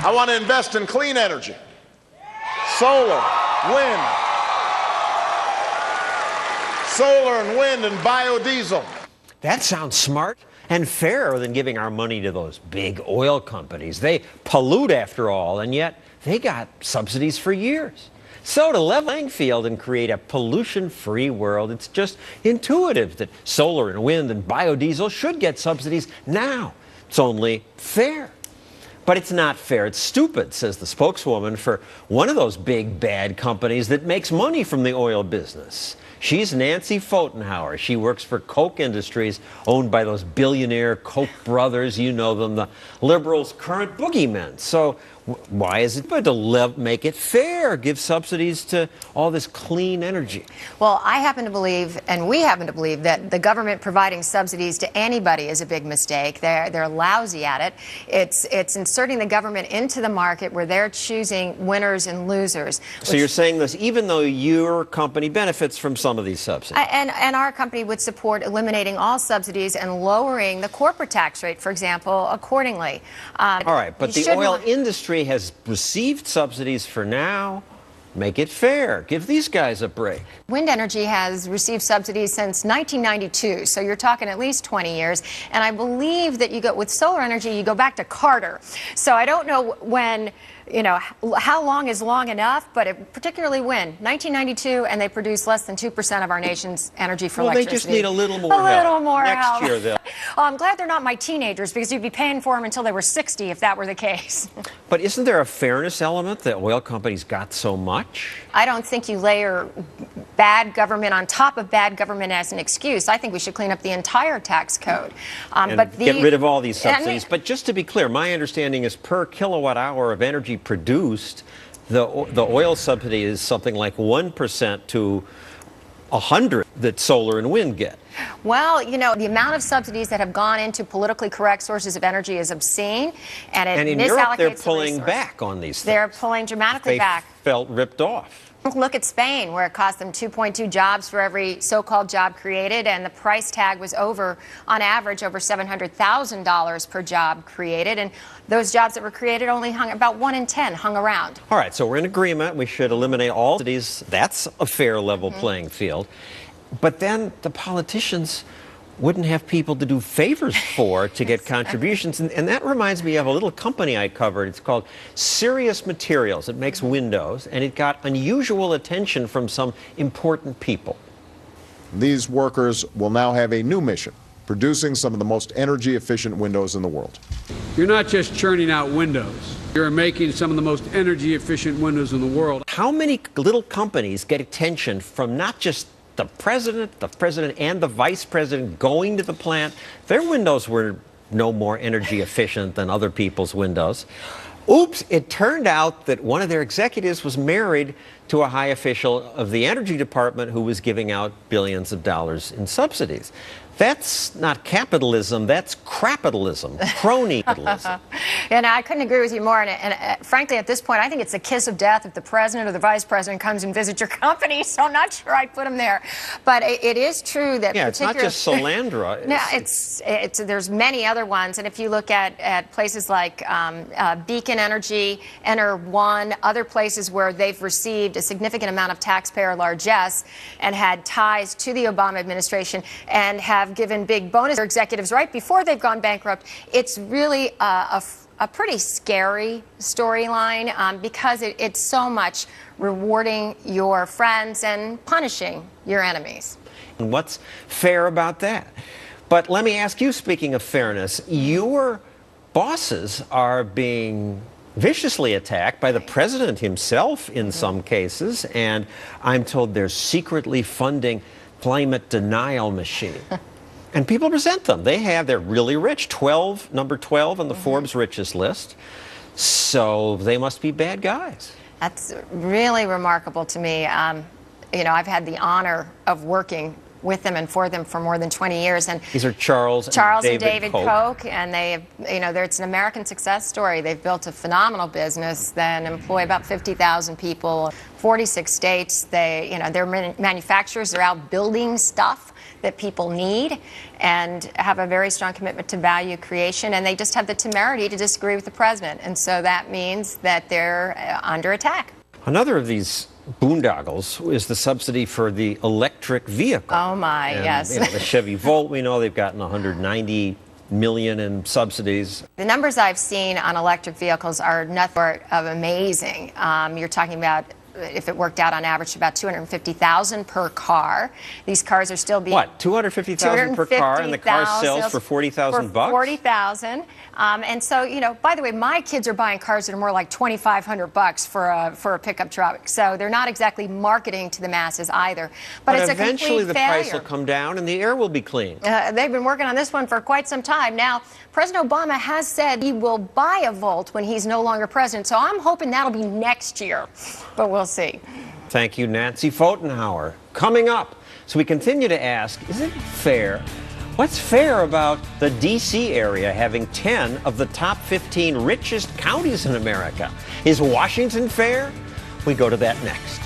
I want to invest in clean energy, solar, wind and biodiesel. That sounds smart and fairer than giving our money to those big oil companies. They pollute after all, and yet they got subsidies for years. So to level the playing field and create a pollution-free world, it's just intuitive that solar and wind and biodiesel should get subsidies now. It's only fair. But it's not fair. It's stupid, says the spokeswoman for one of those big bad companies that makes money from the oil business. She's Nancy Pfotenhauer. She works for Koch Industries, owned by those billionaire Koch brothers. You know them, the liberals' current boogeymen. So why is it good to make it fair, give subsidies to all this clean energy? Well, I happen to believe, and we happen to believe, that the government providing subsidies to anybody is a big mistake. They're lousy at it. It's inserting the government into the market where they're choosing winners and losers. So you're saying this even though your company benefits from some of these subsidies? And our company would support eliminating all subsidies and lowering the corporate tax rate, for example, accordingly. All right, but the oil industry has received subsidies for now. Make it fair. Give these guys a break. Wind energy has received subsidies since 1992, so you're talking at least 20 years. And I believe that you go with solar energy, you go back to Carter. So I don't know when, how long is long enough, but particularly when 1992, and they produce less than 2% of our nation's energy for electricity. Well, they just need a little more help. A little more help. Next year, they'll. Well, I'm glad they're not my teenagers, because you'd be paying for them until they were 60 if that were the case. But isn't there a fairness element that oil companies got so much? I don't think you layer bad government on top of bad government as an excuse. I think we should clean up the entire tax code. But get rid of all these subsidies. But just to be clear, my understanding is per kilowatt hour of energy produced, the oil subsidy is something like 1% to 100 that solar and wind get. Well, the amount of subsidies that have gone into politically correct sources of energy is obscene, and it in Europe, they're pulling back on these things. They're pulling dramatically back. They felt ripped off. Look at Spain, where it cost them 2.2 jobs for every so-called job created, and the price tag was on average, over $700,000 per job created. And those jobs that were created only about 1 in 10 hung around. All right, so we're in agreement. We should eliminate all subsidies. That's a fair, level playing field. But then the politicians wouldn't have people to do favors for to get contributions. And that reminds me of a little company I covered. It's called Serious Materials. It makes windows, and it got unusual attention from some important people. These workers will now have a new mission, producing some of the most energy-efficient windows in the world. You're not just churning out windows. You're making some of the most energy-efficient windows in the world. How many little companies get attention from not just the president and the vice president going to the plant? Their windows were no more energy efficient than other people's windows. Oops, it turned out that one of their executives was married to a high official of the Energy Department who was giving out billions of dollars in subsidies. That's not capitalism, that's crapitalism, crony-capitalism. And I couldn't agree with you more. And frankly, at this point, I think it's the kiss of death if the president or the vice president comes and visits your company, so I'm not sure I'd put them there. But it is true that it's not just Solandra. No, there's many other ones. And if you look at places like Beacon Energy, Enter1, other places where they've received a significant amount of taxpayer largesse and had ties to the Obama administration and have given big bonus to executives right before they've gone bankrupt, it's really a pretty scary storyline because it's so much rewarding your friends and punishing your enemies. And what's fair about that? But let me ask you, speaking of fairness, your bosses are being viciously attacked by the president himself in some cases, and I'm told they're secretly funding climate denial machine. And people resent them. They're really rich, number 12 on the Forbes richest list. So they must be bad guys. That's really remarkable to me. I've had the honor of working with them and for them for more than 20 years. And these are Charles and David Koch, and they have, it's an American success story. They've built a phenomenal business that employ about 50,000 people, 46 states. They're manufacturers. They're out building stuff that people need and have a very strong commitment to value creation. And they just have the temerity to disagree with the president. And so that means that they're under attack. Another of these boondoggles is the subsidy for the electric vehicle. Oh, my, and, yes. You know, the Chevy Volt, we know they've gotten 190 million in subsidies. The numbers I've seen on electric vehicles are nothing short of amazing. You're talking about, if it worked out on average, about $250,000 per car. These cars are still being $250,000 per car, and the car sells for $40,000 bucks. $40,000, and so, you know, by the way, my kids are buying cars that are more like $2,500 for a pickup truck. So they're not exactly marketing to the masses either. But it's eventually a complete the failure. price will come down and the air will be clean. They've been working on this one for quite some time now. President Obama has said he will buy a Volt when he's no longer president. So I'm hoping that'll be next year, but we'll see. Thank you, Nancy Pfotenhauer. Coming up, so we continue to ask, is it fair? What's fair about the D.C. area having 10 of the top 15 richest counties in America? Is Washington fair? We go to that next.